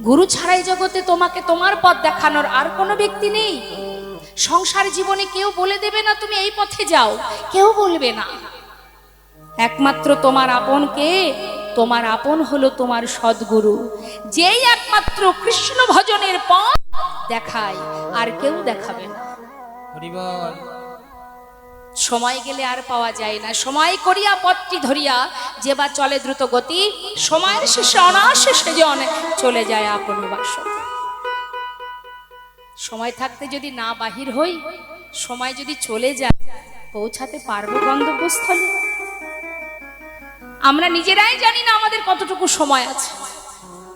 গুরু ছাড়াই জগতে তোমাকে তোমার পথ দেখানোর আর কোনো ব্যক্তি নেই। সংসার জীবনে কেউ বলে দেবে না তুমি এই পথে যাও, কেউ বলবে না। একমাত্র তোমার আপন কে? তোমার আপন হলো তোমার সদ্গুরু, যেই একমাত্র কৃষ্ণ ভজনের পথ দেখায়, আর কেউ দেখাবে না। হরিবল। সময় গেলে আর পাওয়া যায় না। সময় করিয়া পথটি ধরিয়া যে বা চলে দ্রুত গতি, সময়ের শেষে অনায়াসে সেজন চলে যায় আপন বাসন। সময় থাকতে যদি না বাহির হই, সময় যদি চলে যায়, পৌঁছাতে পারবো গন্তব্যস্থলে? আমরা নিজেরাই জানি না আমাদের কতটুকু সময় আছে,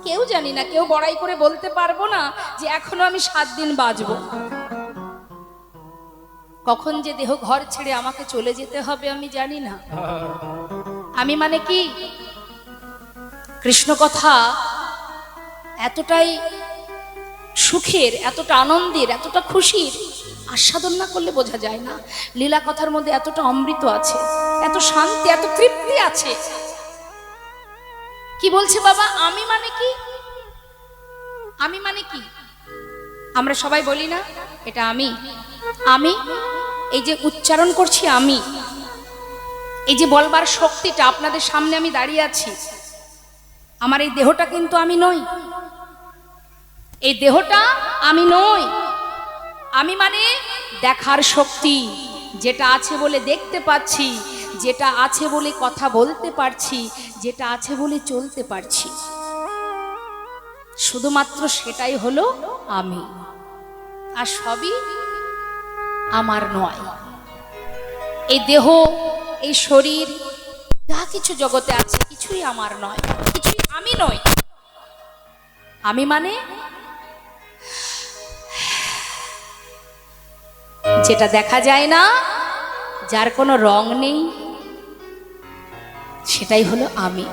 কেউ জানি না। কেউ বড়াই করে বলতে পারবো না যে এখনো আমি 7 দিন বাঁচবো। কখন যে দেহ ঘর ছেড়ে আমাকে চলে যেতে হবে আমি জানি না। আমি মানে কি, কৃষ্ণ কথা এতটাই সুখের, এতটা আনন্দের, এতটা খুশির, আস্বাদন না করলে বোঝা যায় না। লীলা কথার মধ্যে এতটা অমৃত আছে, এত শান্তি, এত তৃপ্তি আছে। কি বলছে বাবা? আমি মানে কি? আমি মানে কি? আমরা সবাই বলি না এটা আমি। আমি এই যে উচ্চারণ করছি, আমি এই যে বলবার শক্তিটা, আপনাদের সামনে আমি দাঁড়িয়ে আছি, আমার এই দেহটা কিন্তু আমি নই। এই দেহটা আমি নই। আমি মানে দেখার শক্তি, যেটা আছে বলে দেখতে পাচ্ছি, যেটা আছে বলে কথা বলতে পারছি, যেটা আছে বলে চলতে পারছি, শুধুমাত্র সেটাই হলো আমি। আর সবই আমার নয়। এই দেহ, এই শরীর, যা কিছু জগতে আছে কিছুই আমার নয়, কিছুই আমি নই। আমি মানে যেটা দেখা যায় না, যার কোনো রং নেই, সেটাই হলো আমি।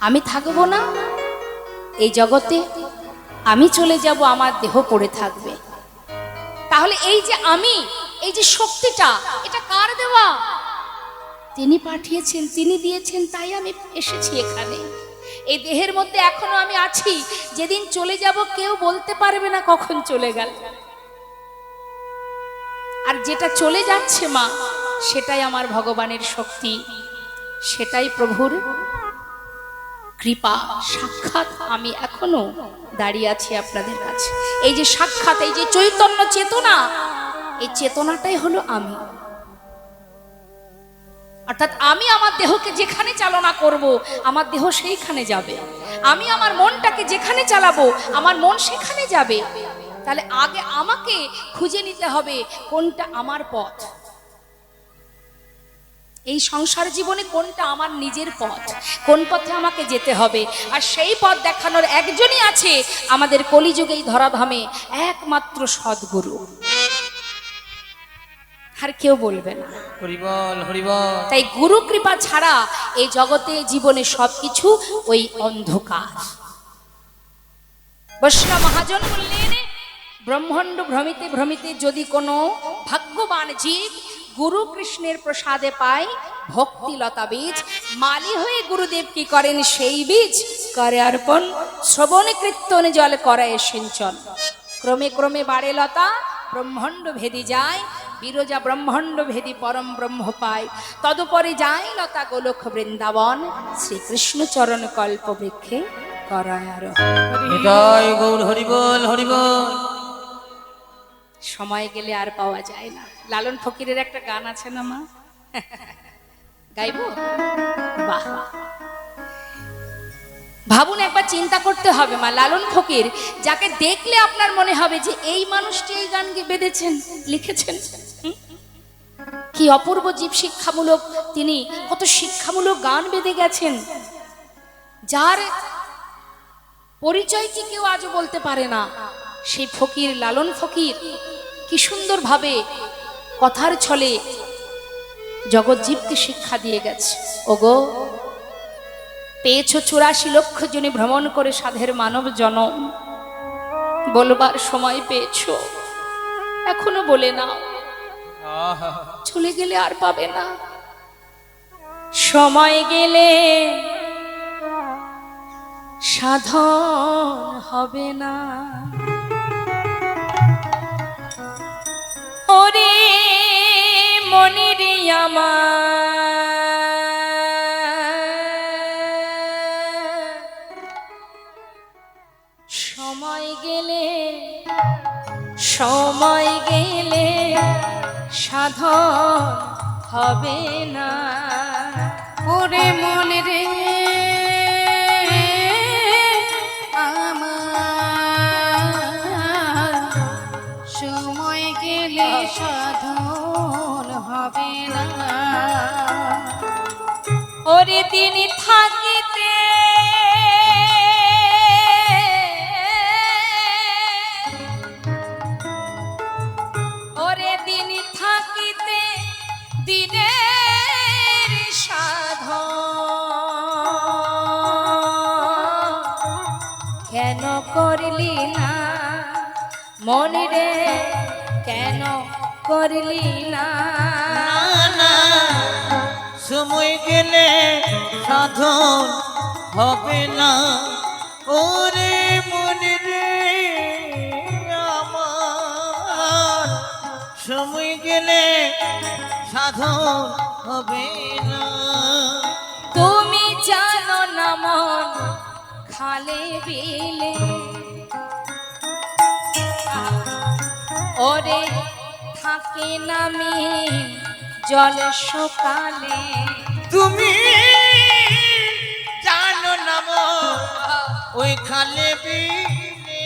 আমি থাকবো না এই জগতে, আমি চলে যাব, আমার দেহ পড়ে থাকবে। তাহলে এই যে আমি, এই যে শক্তিটা, এটা কার দেওয়া? তিনি পাঠিয়েছেন, তিনি দিয়েছেন, তাই আমি এসেছি এখানে। এই দেহের মধ্যে এখনো আমি আছি, যেদিন চলে যাব কেউ বলতে পারবে না কখন চলে গেল। আর যেটা চলে যাচ্ছে মা, সেটাই আমার ভগবানের শক্তি, সেটাই প্রভুর কৃপা, সাক্ষাৎ আমি এখনো দাঁড়িয়ে আছি আপনাদের কাছে। এই যে সাক্ষাৎ, এই যে চৈতন্য চেতনা, এই চেতনাটাই হলো আমি। অর্থাৎ আমি আমার দেহকে যেখানে চালনা করব, আমার দেহ সেইখানে যাবে। আমি আমার মনটাকে যেখানে চালাবো, আমার মন সেখানে যাবে। তাহলে আগে আমাকে খুঁজে নিতে হবে কোনটা আমার পথ, এই সংসার জীবনে কোনটা আমার নিজের পথ, কোন পথে আমাকে যেতে হবে। আর সেই পথ দেখানোর একজনই আছে আমাদের কলিযুগে এই ধরাধামে, একমাত্র সদ্গুরু, আর কেউ বলবে না। হরিবল হরিবল। তাই গুরু কৃপা ছাড়া এই জগতে জীবনে সবকিছু ওই অন্ধকার। বৈষ্ণব মহাজন বললেন, ব্রহ্মাণ্ড ভ্রমিতে ভ্রমিতে যদি কোনো ভাগ্যবান জীব গুরু কৃষ্ণের প্রসাদে পায় ভক্তি লতা বীজ, মালি হয়ে গুরুদেব কি করেন সেই বীজ করে অর্পণ, শ্রবণে কীর্তনে জল করায় সিঞ্চন। ক্রমে ক্রমে বাড়ে লতা, ব্রহ্মাণ্ড ভেদি যায়, বিরজা ব্রহ্মাণ্ড ভেদি পরম ব্রহ্ম পায়। তদুপরে যায় লতা গোলক বৃন্দাবন, শ্রীকৃষ্ণ চরণ কল্প বৃক্ষে করায় আরোহণ। জয় গৌর হরিবল হরিবল। সময় গেলে আর পাওয়া যায় না। লালন ফকিরের একটা গান আছে না মা, গাইবো? বাহ, ভাবুন, একবার চিন্তা করতে হবে মা, লালন ফকির যাকে দেখলে আপনার মনে হবে যে এই মানুষটি এই গান বেঁধেছেন, লিখেছেন। কি অপূর্ব জীব শিক্ষামূলক, তিনি কত শিক্ষামূলক গান বেঁধে গেছেন, যার পরিচয় কি কেউ আজও বলতে পারে না। সেই ফকির, লালন ফকির, কি সুন্দর ভাবে কথার ছলে জগৎজীবকে শিক্ষা দিয়ে গেছে। ওগো, পেয়েছ 84 লক্ষ জনে ভ্রমণ করে সাধের মানব জনম, বলবার সময় পেয়েছ, এখনো বলে নাও, চলে গেলে আর পাবে না। সময় গেলে সাধন হবে না। ওরে মনির আমার, সময় গেলে সাধন হবে না। ওরে মনে রে আমার, সময় গেলে সাধন হবে না। ওরে তিনি থাকিতে দিনের সাধন কেন করলি না মনে রে, কেন করলি না। না সময় গেলে সাধন হবে না ওরে মনে রে আমার, সময় গেলে সাধন হবে না। তুমি জানো না মন খালে বিলে ওরে থাকে নামি জল সকালে। তুমি জানো না মন ওই খালে বিলে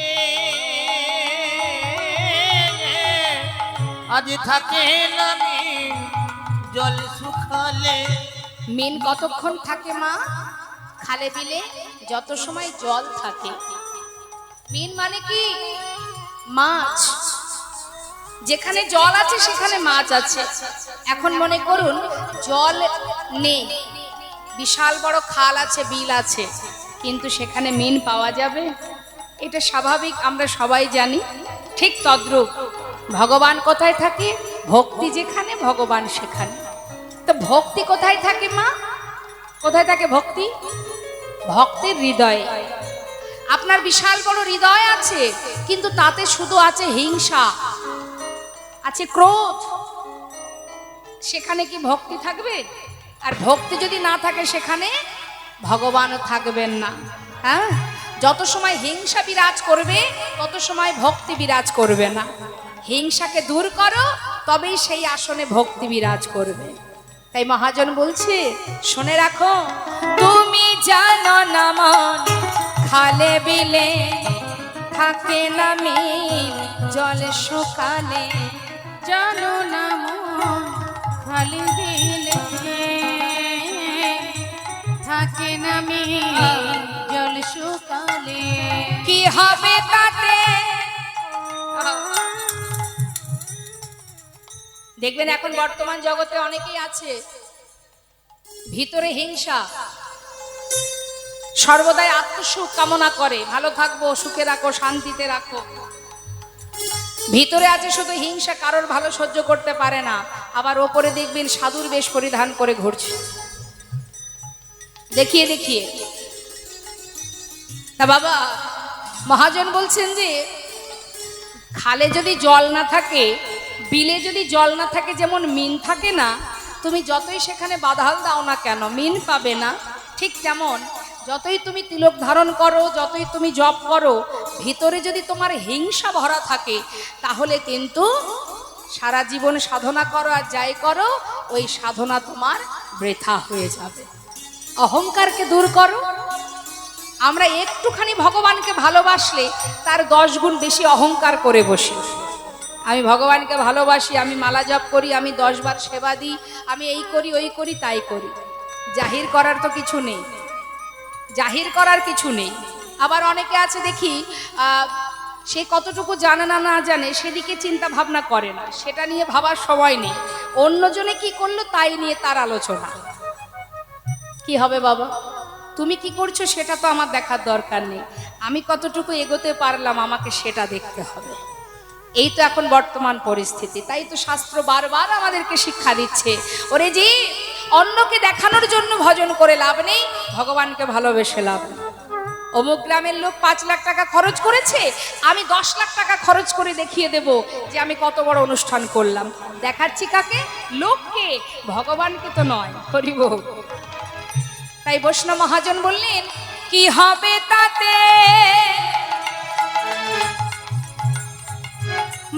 আজ থাকে নামি জল শুকালে। মিন কতক্ষণ থাকে মা খালে বিলে? যত সময় জল থাকে। মিন মানে কি? মাছ। যেখানে জল আছে সেখানে মাছ আছে। এখন মনে করুন জল নেই, বিশাল বড় খাল আছে, বিল আছে, কিন্তু সেখানে মিন পাওয়া যাবে? এটা স্বাভাবিক, আমরা সবাই জানি। ঠিক তদ্রূপ ভগবান কোথায় থাকে? ভক্তি যেখানে ভগবান সেখানে। তো ভক্তি কোথায় থাকে মা? কোথায় থাকে ভক্তি? ভক্তের হৃদয়ে। আপনার বিশাল বড় হৃদয় আছে, কিন্তু তাতে শুধু আছে হিংসা, আছে ক্রোধ, সেখানে কি ভক্তি থাকবে? আর ভক্তি যদি না থাকে সেখানে ভগবানও থাকবেন না। হ্যাঁ, যত সময় হিংসা বিরাজ করবে তত সময় ভক্তি বিরাজ করবে না। হিংসাকে দূর করো, তবেই সেই আসনে ভক্তি বিরাজ করবে। তাই মহাজন বলছে, শুনে রাখো, তুমি জানো না মন খালে বিলে থাকে নামি জল সকালে। জানো না মন খালি দিলে থাকে নামি জল শুকালে। কি হবে তাতে? দেখবেন এখন বর্তমান জগতে অনেকেই আছে ভিতরে হিংসা, সর্বদাই আত্মসুখ কামনা করে, ভালো থাকবো, সুখে রাখো, শান্তিতে রাখো। ভিতরে আছে শুধু হিংসা, কারোর ভালো সহ্য করতে পারে না। আবার ওপরে দেখবেন সাধুর বেশ পরিধান করে ঘুরছে, দেখিয়ে দেখিয়ে। তা বাবা মহাজন বলছেন যে খালে যদি জল না থাকে, বিলে যদি জল না থাকে, যেমন মিন থাকে না, তুমি যতই সেখানে বাধাল দাও না কেন মিন পাবে না। ঠিক তেমন যতই তুমি তিলক ধারণ করো, যতই তুমি জপ করো, ভিতরে যদি তোমার হিংসা ভরা থাকে, তাহলে কিন্তু সারা জীবন সাধনা করো আর যাই করো, ওই সাধনা তোমার বৃথা হয়ে যাবে। অহংকারকে দূর করো। আমরা একটুখানি ভগবানকে ভালোবাসলে তার 10 গুণ বেশি অহংকার করে বসি। আমি ভগবানকে ভালোবাসি, আমি মালা জপ করি, আমি 10 বার সেবা দিই, আমি এই করি ওই করি তাই করি। জাহির করার তো কিছু নেই, জাহির করার কিছু নেই। আবার অনেকে আছে দেখি সে কতটুকু জানে না না জানে সেদিকে চিন্তা ভাবনা করে না, সেটা নিয়ে ভাবার সময় নেই। অন্যজনে কি করলো তাই নিয়ে তার আলোচনা। কি হবে বাবা? তুমি কি করছো সেটা তো আমার দেখার দরকার নেই, আমি কতটুকু এগোতে পারলাম আমাকে সেটা দেখতে হবে। এই তো এখন বর্তমান পরিস্থিতি। তাই তো শাস্ত্র বারবার আমাদেরকে শিক্ষা দিচ্ছে, ওরে জি, অন্যকে দেখানোর জন্য ভজন করে লাভ নেই, ভগবানকে ভালোবেসে লাভ নেই। অমুক গ্রামের লোক 5 লাখ টাকা খরচ করেছে, আমি 10 লাখ টাকা খরচ করে দেখিয়ে দেব যে আমি কত বড় অনুষ্ঠান করলাম। দেখাচ্ছি কাকে? লোককে, ভগবানকে তো নয়। হরি বল। তাই বৈষ্ণব মহাজন বললেন, কি হবে তাতে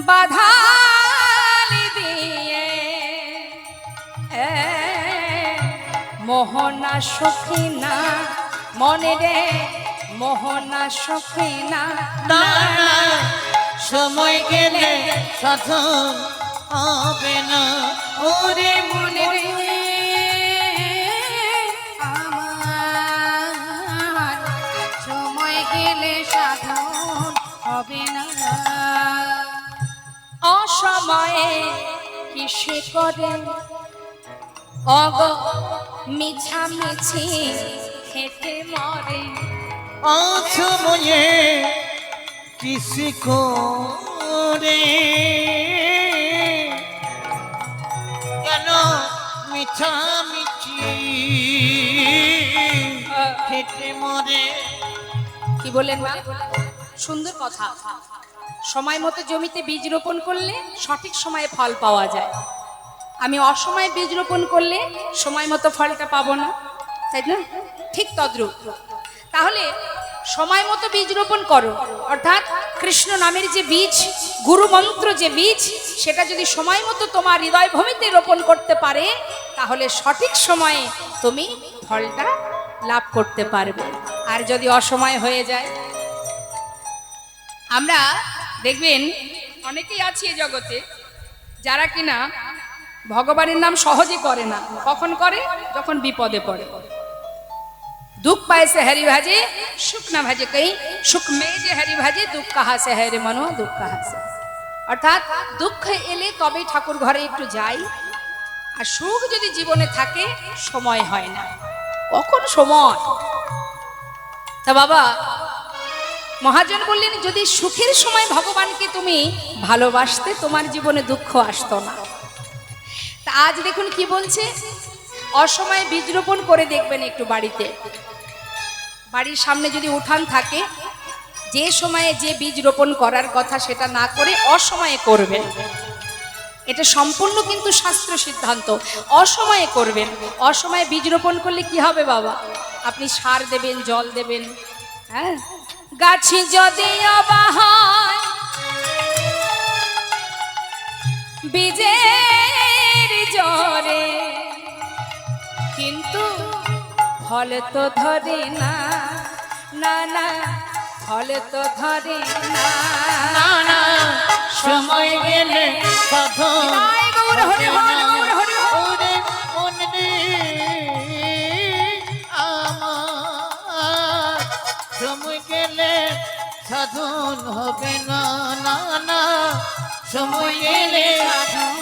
বাধালি দিয়ে মোহনা সখিনা মনে রে, মোহনা সখিনা। না না সময় গেলে সাধন হবে না ওরে মনে রে আমার, সময় গেলে সাধন হবে না। অসময়ে কিসে করে অগ মিছামিছি খেতে মরে। অসময়ে কিসে করে মিছামিছি খেটে মরে। কি বললেন মা? সুন্দর কথা। সময় মতো জমিতে বীজ রোপণ করলে সঠিক সময়ে ফল পাওয়া যায়। আমি অসময়ে বীজ রোপণ করলে সময় মতো ফলটা পাবো না, তাই না? ঠিক তদ্রূপ। তাহলে সময় মতো বীজ রোপণ করো, অর্থাৎ কৃষ্ণ নামের যে বীজ, গুরু মন্ত্র যে বীজ, সেটা যদি সময় মতো তোমার হৃদয় ভূমিতে রোপণ করতে পারে, তাহলে সঠিক সময়ে তুমি ফলটা লাভ করতে পারবে। আর যদি অসময় হয়ে যায়, আমরা দেখবেন অনেকেই আছি এই জগতে যারা কিনা ভগবানের নাম সহজে করে না। কখন করে? যখন বিপদে পড়ে। दुख पाए से हरि भाजे सुख न भाजे कहीं सुख में जे हरि भाजे दुख कहाँ से है रे मनो दुख कहाँ से। অর্থাৎ দুঃখ এলে তবে ঠাকুর ঘরে একটু যাই, আর সুখ যদি জীবনে থাকে সময় হয় না। কখন সময়? তা বাবা মহাজন বললেন, যদি সুখের সময় ভগবানকে তুমি ভালোবাসতে তোমার জীবনে দুঃখ আসতো না। তা আজ দেখুন কি বলছে, অসময়ে বীজ রোপণ করে দেখবেন একটু বাড়িতে। বাড়ির সামনে যদি উঠান থাকে, যে সময়ে যে বীজ রোপণ করার কথা সেটা না করে অসময়ে করবেন। এটা সম্পূর্ণ কিন্তু শাস্ত্র সিদ্ধান্ত। অসময়ে করবেন। অসময়ে বীজ রোপণ করলে কি হবে বাবা? আপনি সার দেবেন, জল দেবেন, হ্যাঁ, গাছি যদি অবাহায় বীজের জরে, কিন্তু ফল তো ধরে না, না না ফল তো ধরে না, না না সময় গেলে সাধন হবে না। ওরে মন রে আমার, সময় গেলে সাধন হবে না, না না সময় গেলে সাধন